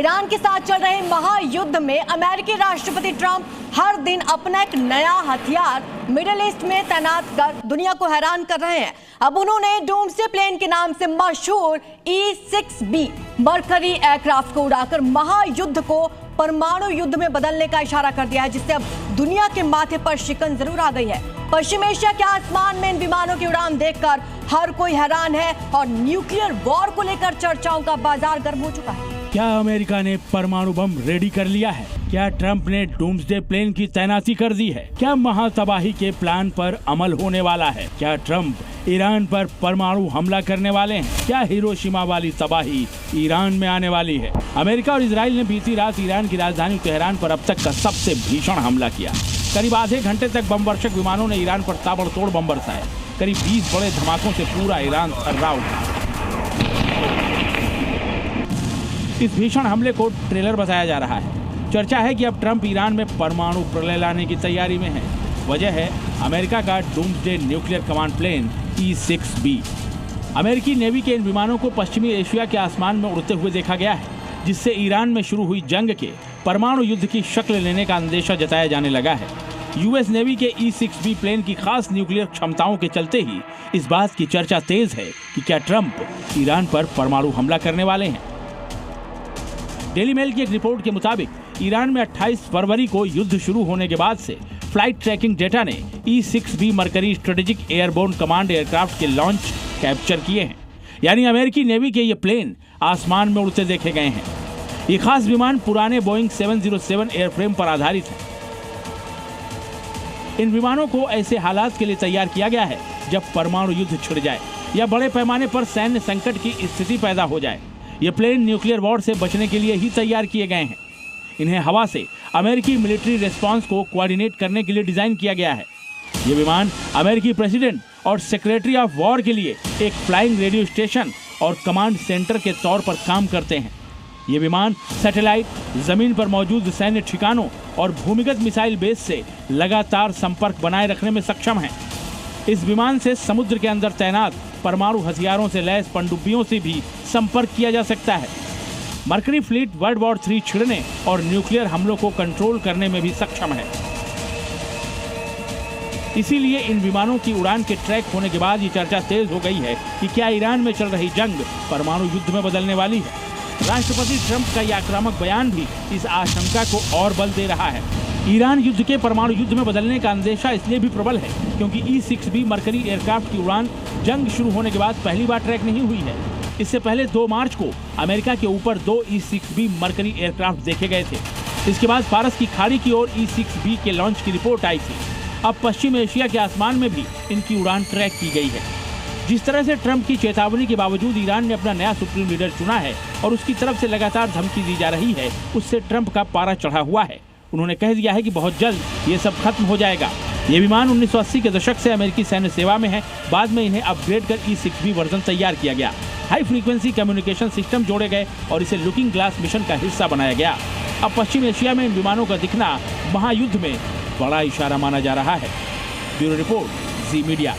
Iran के साथ चल रहे महायुद्ध में अमेरिकी राष्ट्रपति ट्रंप हर दिन अपना एक नया हथियार मिडिल ईस्ट में तैनात कर दुनिया को हैरान कर रहे हैं। अब उन्होंने डूम्सडे प्लेन के नाम से मशहूर E-6B मरकरी एयरक्राफ्ट को उड़ाकर महायुद्ध को परमाणु युद्ध में बदलने का इशारा कर दिया है, जिससे अब दुनिया के माथे पर शिकन जरूर आ गई है। पश्चिम एशिया के आसमान में इन विमानों की उड़ान देखकर हर कोई हैरान है और न्यूक्लियर वॉर को लेकर चर्चाओं का बाजार गर्म हो चुका है। क्या अमेरिका ने परमाणु बम रेडी कर लिया है? क्या ट्रंप ने डूम्सडे प्लेन की तैनाती कर दी है? क्या महातबाही के प्लान पर अमल होने वाला है? क्या ट्रंप ईरान पर परमाणु हमला करने वाले हैं? क्या हिरोशिमा वाली तबाही ईरान में आने वाली है? अमेरिका और इजराइल ने बीती रात ईरान की राजधानी तेहरान पर अब तक का सबसे भीषण हमला किया। करीब आधे घंटे तक बम वर्षक विमानों ने ईरान पर ताबड़तोड़ बम बरसाए। करीब 20 बड़े धमाकों से पूरा ईरान थर्रा उठा। इस भीषण हमले को ट्रेलर बताया जा रहा है। चर्चा है कि अब ट्रंप ईरान में परमाणु प्रलय लाने की तैयारी में है। वजह है अमेरिका का doomsday nuclear command plane E-6B। अमेरिकी नेवी के इन विमानों को पश्चिमी एशिया के आसमान में उड़ते हुए देखा गया है, जिससे ईरान में शुरू हुई जंग के परमाणु युद्ध की शक्ल लेने का अंदेशा जताया जाने लगा है। यूएस नेवी के E-6B प्लेन की खास न्यूक्लियर क्षमताओं के चलते ही इस बात की चर्चा तेज है कि क्या ट्रंप ईरान पर परमाणु हमला करने वाले हैं। डेली मेल की एक रिपोर्ट के मुताबिक ईरान में 28 फरवरी को युद्ध शुरू होने के बाद से फ्लाइट ट्रैकिंग डेटा ने E-6B mercury strategic airborne command aircraft के लॉन्च कैप्चर किए हैं। यानी अमेरिकी नेवी के ये प्लेन आसमान में उड़ते देखे गए हैं। ये खास विमान पुराने बोइंग 707 एयरफ्रेम पर आधारित है। इन विमानों को ऐसे हालात के लिए तैयार किया गया है जब परमाणु युद्ध छिड़ जाए या बड़े पैमाने पर सैन्य संकट की स्थिति पैदा हो जाए। ये प्लेन न्यूक्लियर वॉर से बचने के लिए ही तैयार किए गए हैं। इन्हें हवा से अमेरिकी मिलिट्री रिस्पांस को कोऑर्डिनेट करने के लिए डिजाइन किया गया है। ये विमान अमेरिकी प्रेसिडेंट और सेक्रेटरी ऑफ वॉर के लिए एक फ्लाइंग रेडियो स्टेशन और कमांड सेंटर के तौर पर काम करते हैं। ये विमान सैटेलाइट, जमीन पर मौजूद सैन्य ठिकानों और भूमिगत मिसाइल बेस से लगातार संपर्क बनाए रखने में सक्षम है। इस विमान से समुद्र के अंदर तैनात परमाणु हथियारों से लैस पनडुब्बियों से भी संपर्क किया जा सकता है। मरकरी फ्लीट वर्ल्ड वॉर 3 छिड़ने और न्यूक्लियर हमलों को कंट्रोल करने में भी सक्षम है। इसीलिए इन विमानों की उड़ान के ट्रैक होने के बाद ये चर्चा तेज हो गई है कि क्या ईरान में चल रही जंग परमाणु युद्ध में बदलने वाली है। राष्ट्रपति ट्रंप का यह आक्रामक बयान भी इस आशंका को और बल दे रहा है। ईरान युद्ध के परमाणु युद्ध में बदलने का अंदेशा इसलिए भी प्रबल है क्योंकि E-6B मरकरी एयरक्राफ्ट की उड़ान जंग शुरू होने के बाद पहली बार ट्रैक नहीं हुई है। इससे पहले 2 मार्च को अमेरिका के ऊपर 2 E-6B मरकरी एयरक्राफ्ट देखे गए थे। इसके बाद फारस की खाड़ी की ओर E-6B के लॉन्च की रिपोर्ट आई थी। अब पश्चिम एशिया के आसमान में भी इनकी उड़ान ट्रैक की गई है। जिस तरह से ट्रंप की चेतावनी के बावजूद ईरान ने अपना नया सुप्रीम लीडर चुना है और उसकी तरफ से लगातार धमकी दी जा रही है, उससे ट्रंप का पारा चढ़ा हुआ है। उन्होंने कह दिया है कि बहुत जल्द ये सब खत्म हो जाएगा। ये विमान 1980 के दशक से अमेरिकी सैन्य सेवा में है। बाद में इन्हें अपग्रेड कर E-6B वर्जन तैयार किया गया। हाई फ्रीक्वेंसी कम्युनिकेशन सिस्टम जोड़े गए और इसे लुकिंग ग्लास मिशन का हिस्सा बनाया गया। अब पश्चिम एशिया में इन विमानों का दिखना महायुद्ध में बड़ा इशारा माना जा रहा है। ब्यूरो रिपोर्ट, जी मीडिया।